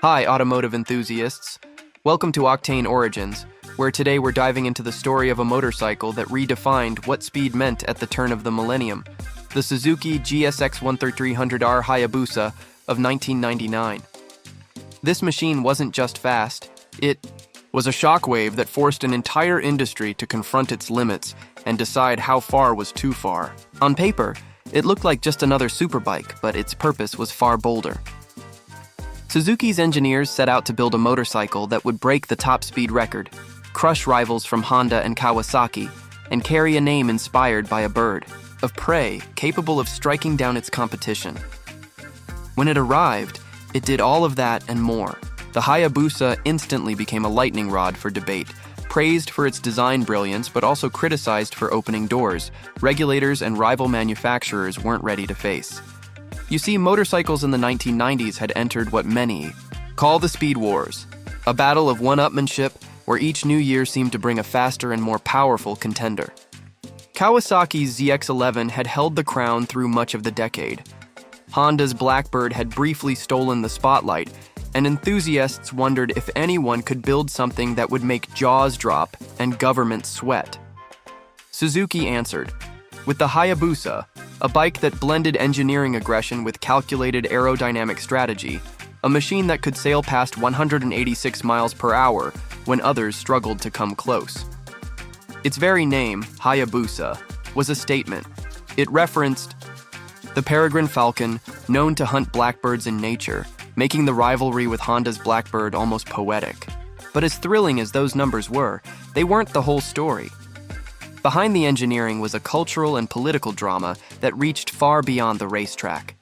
Hi, automotive enthusiasts. Welcome to Octane Origins, where today we're diving into the story of a motorcycle that redefined what speed meant at the turn of the millennium, the Suzuki GSX1300R Hayabusa of 1999. This machine wasn't just fast, it was a shockwave that forced an entire industry to confront its limits and decide how far was too far. On paper, it looked like just another superbike, but its purpose was far bolder. Suzuki's engineers set out to build a motorcycle that would break the top speed record, crush rivals from Honda and Kawasaki, and carry a name inspired by a bird of prey capable of striking down its competition. When it arrived, it did all of that and more. The Hayabusa instantly became a lightning rod for debate, praised for its design brilliance but also criticized for opening doors regulators and rival manufacturers weren't ready to face. You see, motorcycles in the 1990s had entered what many call the Speed Wars, a battle of one-upmanship where each new year seemed to bring a faster and more powerful contender. Kawasaki's ZX11 had held the crown through much of the decade. Honda's Blackbird had briefly stolen the spotlight, and enthusiasts wondered if anyone could build something that would make jaws drop and governments sweat. Suzuki answered, with the Hayabusa, a bike that blended engineering aggression with calculated aerodynamic strategy, a machine that could sail past 186 miles per hour when others struggled to come close. Its very name, Hayabusa, was a statement. It referenced the peregrine falcon, known to hunt blackbirds in nature, making the rivalry with Honda's Blackbird almost poetic. But as thrilling as those numbers were, they weren't the whole story. Behind the engineering was a cultural and political drama that reached far beyond the racetrack.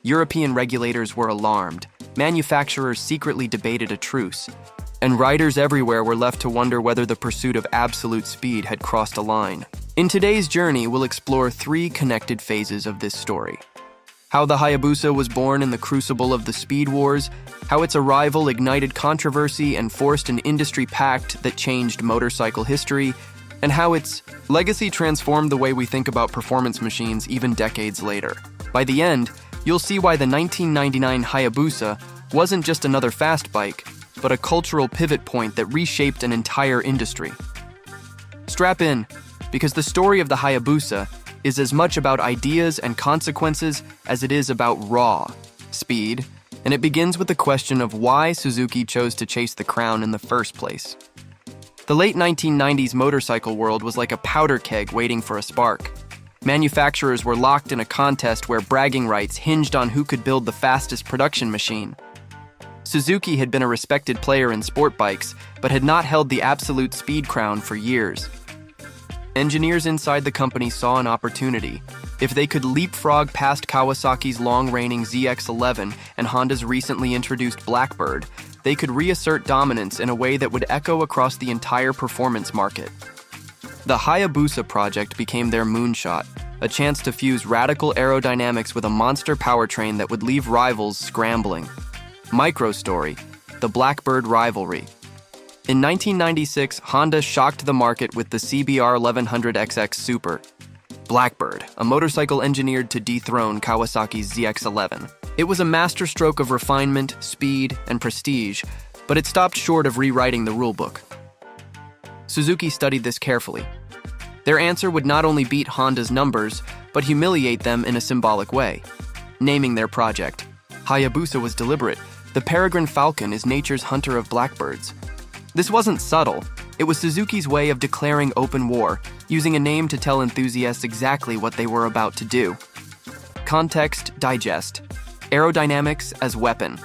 European regulators were alarmed, manufacturers secretly debated a truce, and riders everywhere were left to wonder whether the pursuit of absolute speed had crossed a line. In today's journey, we'll explore three connected phases of this story. How the Hayabusa was born in the crucible of the Speed Wars, how its arrival ignited controversy and forced an industry pact that changed motorcycle history, and how its legacy transformed the way we think about performance machines even decades later. By the end, you'll see why the 1999 Hayabusa wasn't just another fast bike, but a cultural pivot point that reshaped an entire industry. Strap in, because the story of the Hayabusa is as much about ideas and consequences as it is about raw speed, and it begins with the question of why Suzuki chose to chase the crown in the first place. The late 1990s motorcycle world was like a powder keg waiting for a spark. Manufacturers were locked in a contest where bragging rights hinged on who could build the fastest production machine. Suzuki had been a respected player in sport bikes, but had not held the absolute speed crown for years. Engineers inside the company saw an opportunity. If they could leapfrog past Kawasaki's long-reigning ZX11 and Honda's recently introduced Blackbird, they could reassert dominance in a way that would echo across the entire performance market. The Hayabusa project became their moonshot, a chance to fuse radical aerodynamics with a monster powertrain that would leave rivals scrambling. Microstory: the Blackbird rivalry. In 1996, Honda shocked the market with the CBR 1100XX Super. Blackbird, a motorcycle engineered to dethrone Kawasaki's ZX11. It was a masterstroke of refinement, speed, and prestige, but it stopped short of rewriting the rulebook. Suzuki studied this carefully. Their answer would not only beat Honda's numbers, but humiliate them in a symbolic way, naming their project. Hayabusa was deliberate. The peregrine falcon is nature's hunter of blackbirds. This wasn't subtle. It was Suzuki's way of declaring open war, using a name to tell enthusiasts exactly what they were about to do. Context digest. Aerodynamics as weapon.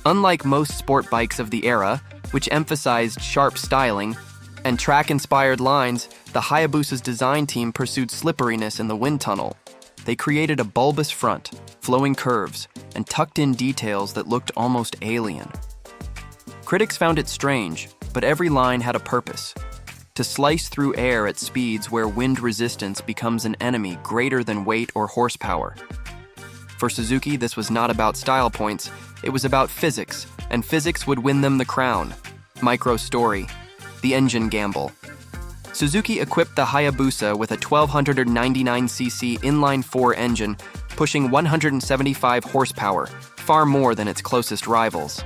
Unlike most sport bikes of the era, which emphasized sharp styling and track-inspired lines, the Hayabusa's design team pursued slipperiness in the wind tunnel. They created a bulbous front, flowing curves, and tucked-in details that looked almost alien. Critics found it strange, but every line had a purpose: to slice through air at speeds where wind resistance becomes an enemy greater than weight or horsepower. For Suzuki, this was not about style points, it was about physics, and physics would win them the crown. Micro-story: the engine gamble. Suzuki equipped the Hayabusa with a 1299cc inline-4 engine, pushing 175 horsepower, far more than its closest rivals.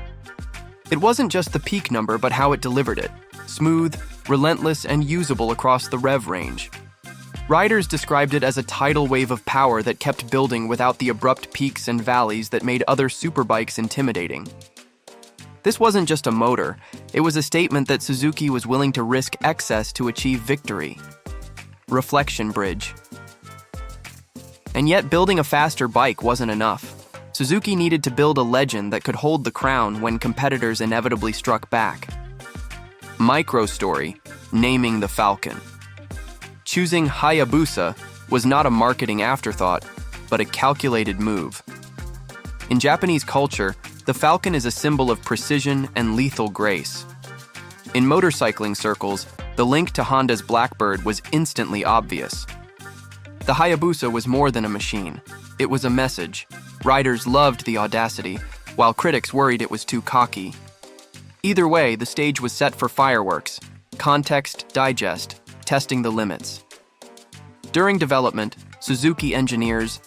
It wasn't just the peak number, but how it delivered it. Smooth, relentless, and usable across the rev range. Riders described it as a tidal wave of power that kept building without the abrupt peaks and valleys that made other superbikes intimidating. This wasn't just a motor, it was a statement that Suzuki was willing to risk excess to achieve victory. Reflection bridge. And yet, building a faster bike wasn't enough. Suzuki needed to build a legend that could hold the crown when competitors inevitably struck back. Micro story, naming the Falcon. Choosing Hayabusa was not a marketing afterthought, but a calculated move. In Japanese culture, the Falcon is a symbol of precision and lethal grace. In motorcycling circles, the link to Honda's Blackbird was instantly obvious. The Hayabusa was more than a machine. It was a message. Riders loved the audacity, while critics worried it was too cocky. Either way, the stage was set for fireworks, context, digest, testing the limits. During development, Suzuki engineers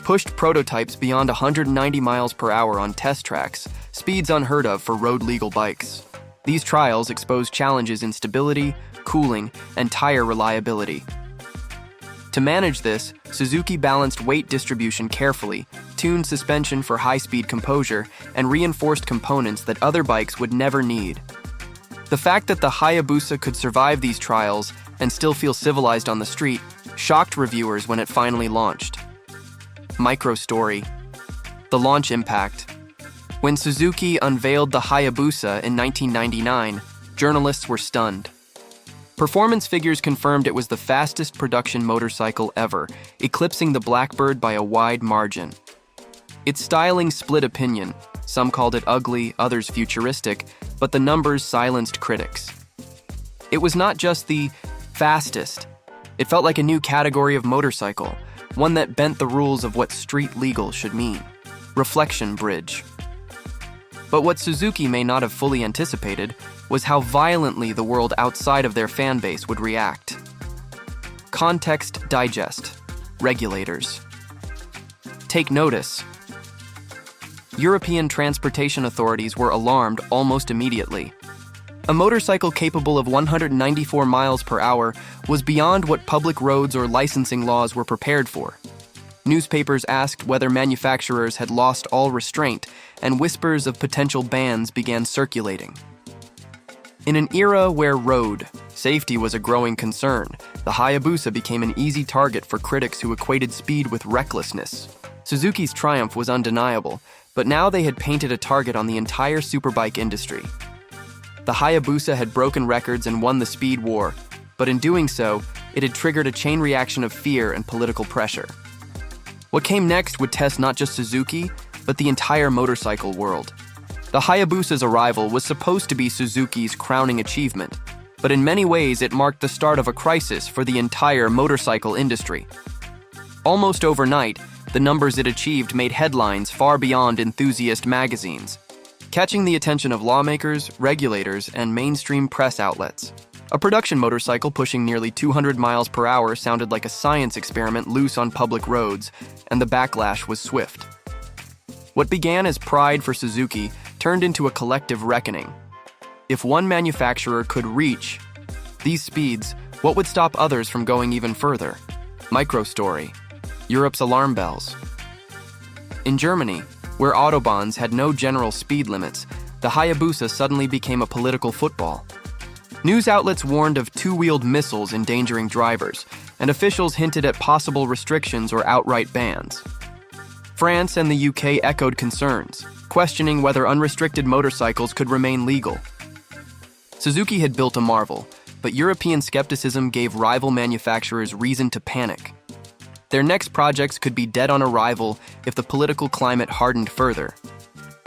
pushed prototypes beyond 190 miles per hour on test tracks, speeds unheard of for road-legal bikes. These trials exposed challenges in stability, cooling, and tire reliability. To manage this, Suzuki balanced weight distribution carefully, tuned suspension for high-speed composure, and reinforced components that other bikes would never need. The fact that the Hayabusa could survive these trials and still feel civilized on the street shocked reviewers when it finally launched. Micro story. The launch impact. When Suzuki unveiled the Hayabusa in 1999, journalists were stunned. Performance figures confirmed it was the fastest production motorcycle ever, eclipsing the Blackbird by a wide margin. Its styling split opinion. Some called it ugly, others futuristic, but the numbers silenced critics. It was not just the fastest. It felt like a new category of motorcycle, one that bent the rules of what street legal should mean. Reflection bridge. But what Suzuki may not have fully anticipated was how violently the world outside of their fan base would react. Context digest. Regulators. Take notice. European transportation authorities were alarmed almost immediately. A motorcycle capable of 194 miles per hour was beyond what public roads or licensing laws were prepared for. Newspapers asked whether manufacturers had lost all restraint, and whispers of potential bans began circulating. In an era where road safety was a growing concern, the Hayabusa became an easy target for critics who equated speed with recklessness. Suzuki's triumph was undeniable, but now they had painted a target on the entire superbike industry. The Hayabusa had broken records and won the speed war, but in doing so, it had triggered a chain reaction of fear and political pressure. What came next would test not just Suzuki, but the entire motorcycle world. The Hayabusa's arrival was supposed to be Suzuki's crowning achievement, but in many ways it marked the start of a crisis for the entire motorcycle industry. Almost overnight, the numbers it achieved made headlines far beyond enthusiast magazines, catching the attention of lawmakers, regulators, and mainstream press outlets. A production motorcycle pushing nearly 200 miles per hour sounded like a science experiment loose on public roads, and the backlash was swift. What began as pride for Suzuki turned into a collective reckoning. If one manufacturer could reach these speeds, what would stop others from going even further? Micro story. Europe's alarm bells. In Germany, where autobahns had no general speed limits, the Hayabusa suddenly became a political football. News outlets warned of two-wheeled missiles endangering drivers, and officials hinted at possible restrictions or outright bans. France and the UK echoed concerns, questioning whether unrestricted motorcycles could remain legal. Suzuki had built a marvel, but European skepticism gave rival manufacturers reason to panic. Their next projects could be dead on arrival if the political climate hardened further.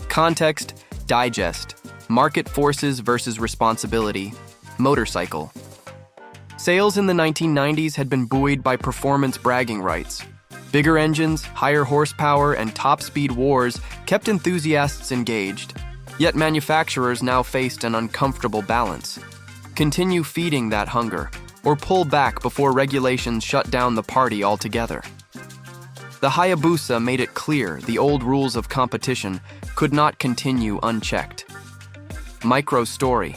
Context, digest, market forces versus responsibility, motorcycle. Sales in the 1990s had been buoyed by performance bragging rights. Bigger engines, higher horsepower, and top-speed wars kept enthusiasts engaged. Yet manufacturers now faced an uncomfortable balance. Continue feeding that hunger, or pull back before regulations shut down the party altogether. The Hayabusa made it clear the old rules of competition could not continue unchecked. Micro-story.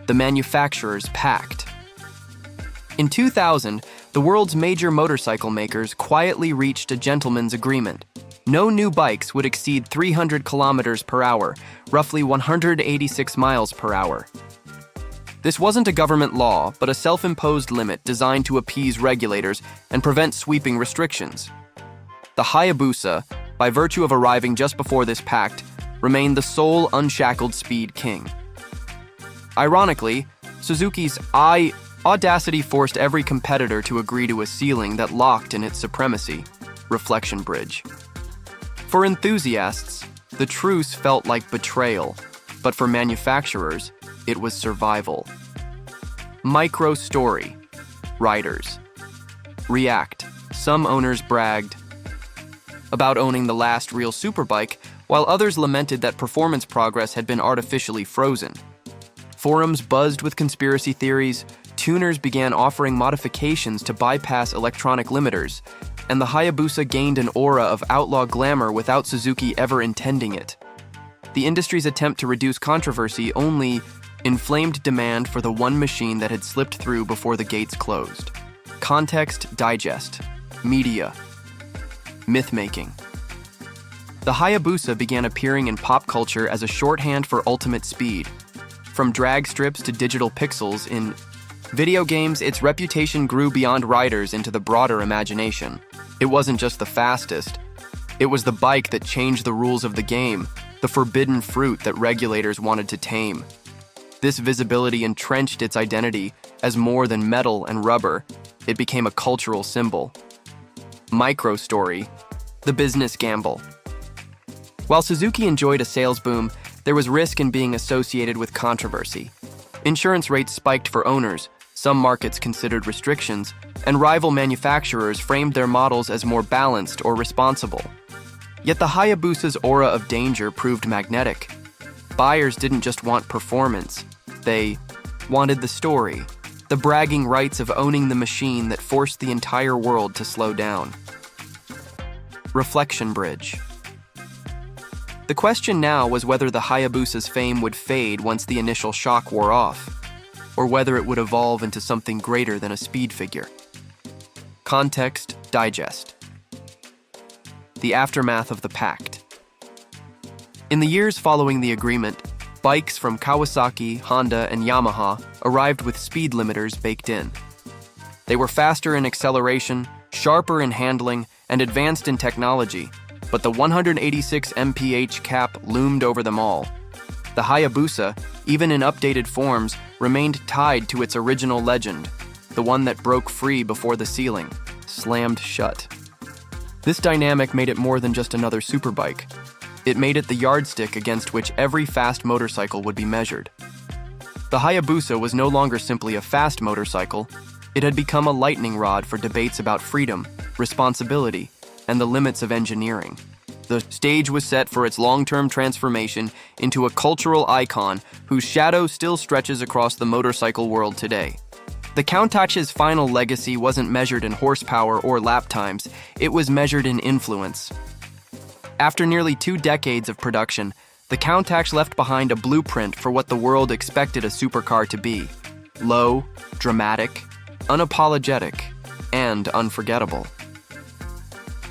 The manufacturer's pact. In 2000, the world's major motorcycle makers quietly reached a gentleman's agreement. No new bikes would exceed 300 kilometers per hour, roughly 186 miles per hour. This wasn't a government law, but a self-imposed limit designed to appease regulators and prevent sweeping restrictions. The Hayabusa, by virtue of arriving just before this pact, remained the sole unshackled speed king. Ironically, Suzuki's audacity forced every competitor to agree to a ceiling that locked in its supremacy: reflection bridge. For enthusiasts, the truce felt like betrayal, but for manufacturers, it was survival. Micro-story. Riders. React. Some owners bragged about owning the last real superbike, while others lamented that performance progress had been artificially frozen. Forums buzzed with conspiracy theories, tuners began offering modifications to bypass electronic limiters, and the Hayabusa gained an aura of outlaw glamour without Suzuki ever intending it. The industry's attempt to reduce controversy only inflamed demand for the one machine that had slipped through before the gates closed. Context digest. Media. Myth-making. The Hayabusa began appearing in pop culture as a shorthand for ultimate speed. From drag strips to digital pixels in video games, its reputation grew beyond riders into the broader imagination. It wasn't just the fastest. It was the bike that changed the rules of the game, the forbidden fruit that regulators wanted to tame. This visibility entrenched its identity as more than metal and rubber. It became a cultural symbol. Micro-story. The business gamble. While Suzuki enjoyed a sales boom, there was risk in being associated with controversy. Insurance rates spiked for owners, some markets considered restrictions, and rival manufacturers framed their models as more balanced or responsible. Yet the Hayabusa's aura of danger proved magnetic. Buyers didn't just want performance, they wanted the story, the bragging rights of owning the machine that forced the entire world to slow down. Reflection bridge. The question now was whether the Hayabusa's fame would fade once the initial shock wore off, or whether it would evolve into something greater than a speed figure. Context digest. The aftermath of the pact. In the years following the agreement, bikes from Kawasaki, Honda, and Yamaha arrived with speed limiters baked in. They were faster in acceleration, sharper in handling, and advanced in technology, but the 186 mph cap loomed over them all. The Hayabusa, even in updated forms, remained tied to its original legend, the one that broke free before the ceiling, slammed shut. This dynamic made it more than just another superbike. It made it the yardstick against which every fast motorcycle would be measured. The Hayabusa was no longer simply a fast motorcycle. It had become a lightning rod for debates about freedom, responsibility, and the limits of engineering. The stage was set for its long-term transformation into a cultural icon whose shadow still stretches across the motorcycle world today. The Countach's final legacy wasn't measured in horsepower or lap times, it was measured in influence. After nearly 2 decades of production, the Countach left behind a blueprint for what the world expected a supercar to be: low, dramatic, unapologetic, and unforgettable.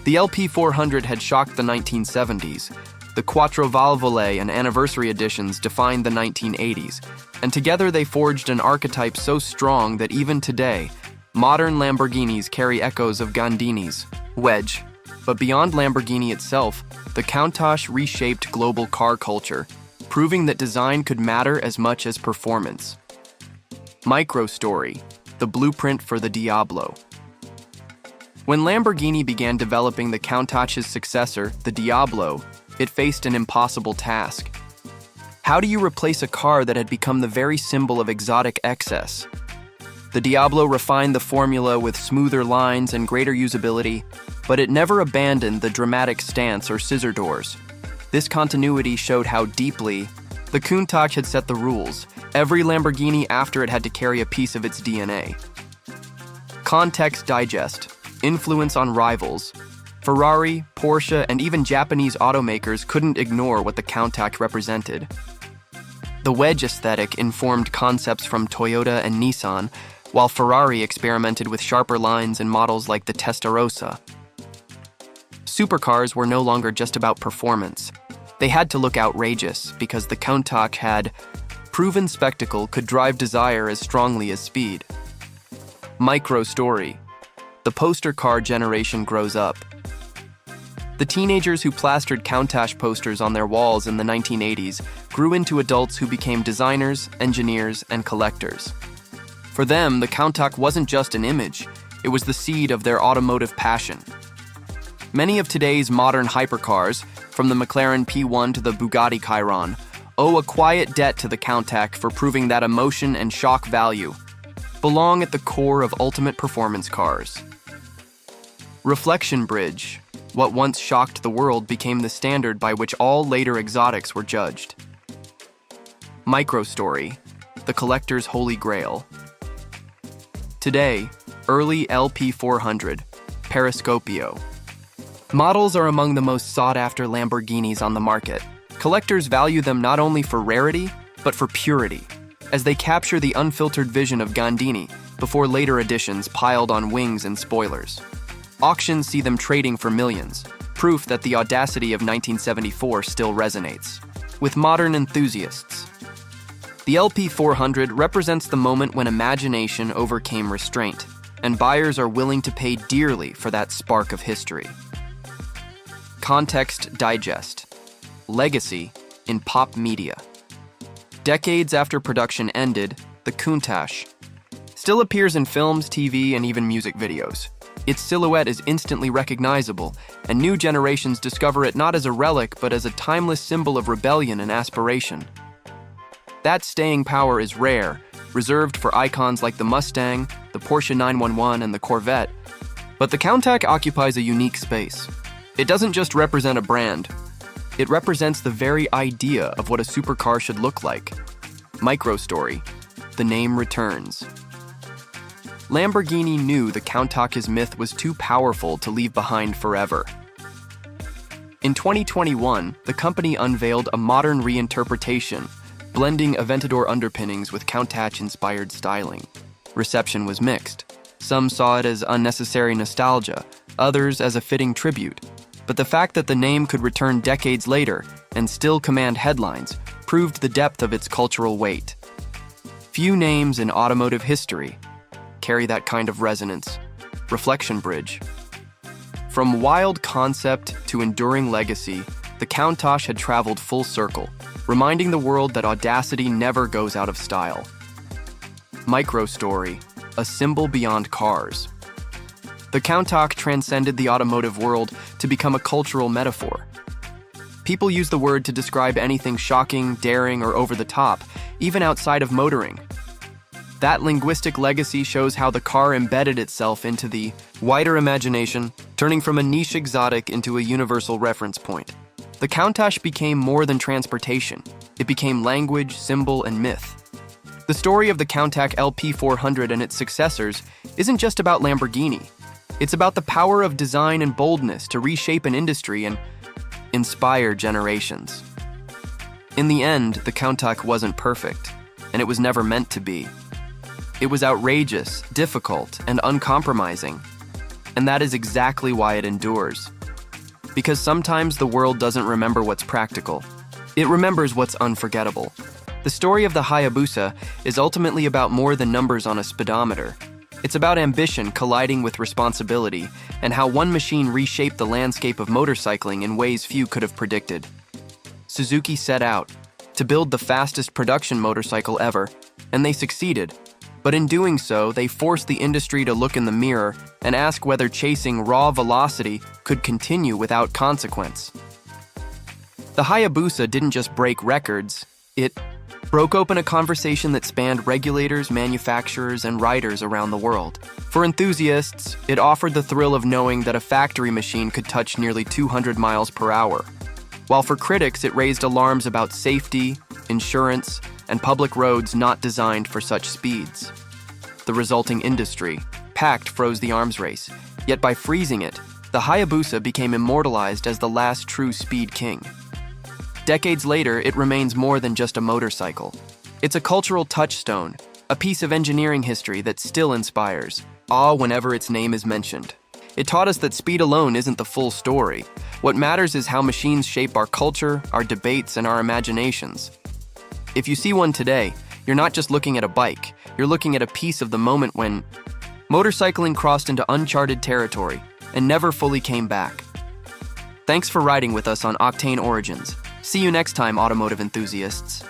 The LP400 had shocked the 1970s. The Quattro Valvole and anniversary editions defined the 1980s, and together they forged an archetype so strong that even today, modern Lamborghinis carry echoes of Gandini's wedge. But beyond Lamborghini itself, the Countach reshaped global car culture, proving that design could matter as much as performance. Micro-story. The blueprint for the Diablo. When Lamborghini began developing the Countach's successor, the Diablo, it faced an impossible task. How do you replace a car that had become the very symbol of exotic excess? The Diablo refined the formula with smoother lines and greater usability, but it never abandoned the dramatic stance or scissor doors. This continuity showed how deeply the Countach had set the rules. Every Lamborghini after it had to carry a piece of its DNA. Context digest. Influence on rivals. Ferrari, Porsche, and even Japanese automakers couldn't ignore what the Countach represented. The wedge aesthetic informed concepts from Toyota and Nissan, while Ferrari experimented with sharper lines in models like the Testarossa. Supercars were no longer just about performance. They had to look outrageous because the Countach had proven spectacle could drive desire as strongly as speed. Micro story. The poster car generation grows up. The teenagers who plastered Countach posters on their walls in the 1980s grew into adults who became designers, engineers, and collectors. For them, the Countach wasn't just an image, it was the seed of their automotive passion. Many of today's modern hypercars, from the McLaren P1 to the Bugatti Chiron, owe a quiet debt to the Countach for proving that emotion and shock value belong at the core of ultimate performance cars. Reflection bridge. What once shocked the world became the standard by which all later exotics were judged. Microstory. The collector's holy grail. Today, early LP400, Periscopio. Models are among the most sought-after Lamborghinis on the market. Collectors value them not only for rarity, but for purity, as they capture the unfiltered vision of Gandini before later editions piled on wings and spoilers. Auctions see them trading for millions, proof that the audacity of 1974 still resonates with modern enthusiasts. The LP400 represents the moment when imagination overcame restraint, and buyers are willing to pay dearly for that spark of history. Context digest. Legacy in pop media. Decades after production ended, the Countach still appears in films, TV, and even music videos. Its silhouette is instantly recognizable, and new generations discover it not as a relic, but as a timeless symbol of rebellion and aspiration. That staying power is rare, reserved for icons like the Mustang, the Porsche 911, and the Corvette. But the Countach occupies a unique space. It doesn't just represent a brand. It represents the very idea of what a supercar should look like. Microstory. The name returns. Lamborghini knew the Countach's myth was too powerful to leave behind forever. In 2021, the company unveiled a modern reinterpretation, blending Aventador underpinnings with Countach-inspired styling. Reception was mixed. Some saw it as unnecessary nostalgia, others as a fitting tribute. But the fact that the name could return decades later and still command headlines proved the depth of its cultural weight. Few names in automotive history carry that kind of resonance. Reflection bridge. From wild concept to enduring legacy, the Countach had traveled full circle, reminding the world that audacity never goes out of style. Microstory. A symbol beyond cars. The Countach transcended the automotive world to become a cultural metaphor. People use the word to describe anything shocking, daring, or over the top, even outside of motoring. That linguistic legacy shows how the car embedded itself into the wider imagination, turning from a niche exotic into a universal reference point. The Countach became more than transportation. It became language, symbol, and myth. The story of the Countach LP400 and its successors isn't just about Lamborghini. It's about the power of design and boldness to reshape an industry and inspire generations. In the end, the Countach wasn't perfect, and it was never meant to be. It was outrageous, difficult, and uncompromising. And that is exactly why it endures. Because sometimes the world doesn't remember what's practical. It remembers what's unforgettable. The story of the Hayabusa is ultimately about more than numbers on a speedometer. It's about ambition colliding with responsibility and how one machine reshaped the landscape of motorcycling in ways few could have predicted. Suzuki set out to build the fastest production motorcycle ever, and they succeeded. But in doing so, they forced the industry to look in the mirror and ask whether chasing raw velocity could continue without consequence. The Hayabusa didn't just break records, it broke open a conversation that spanned regulators, manufacturers, and riders around the world. For enthusiasts, it offered the thrill of knowing that a factory machine could touch nearly 200 miles per hour. While for critics, it raised alarms about safety, insurance, and public roads not designed for such speeds. The resulting industry, pact, froze the arms race, yet by freezing it, the Hayabusa became immortalized as the last true speed king. decades later, it remains more than just a motorcycle. It's a cultural touchstone, a piece of engineering history that still inspires awe whenever its name is mentioned. It taught us that speed alone isn't the full story. What matters is how machines shape our culture, our debates, and our imaginations. If you see one today, you're not just looking at a bike, you're looking at a piece of the moment when motorcycling crossed into uncharted territory and never fully came back. Thanks for riding with us on Octane Origins. See you next time, automotive enthusiasts.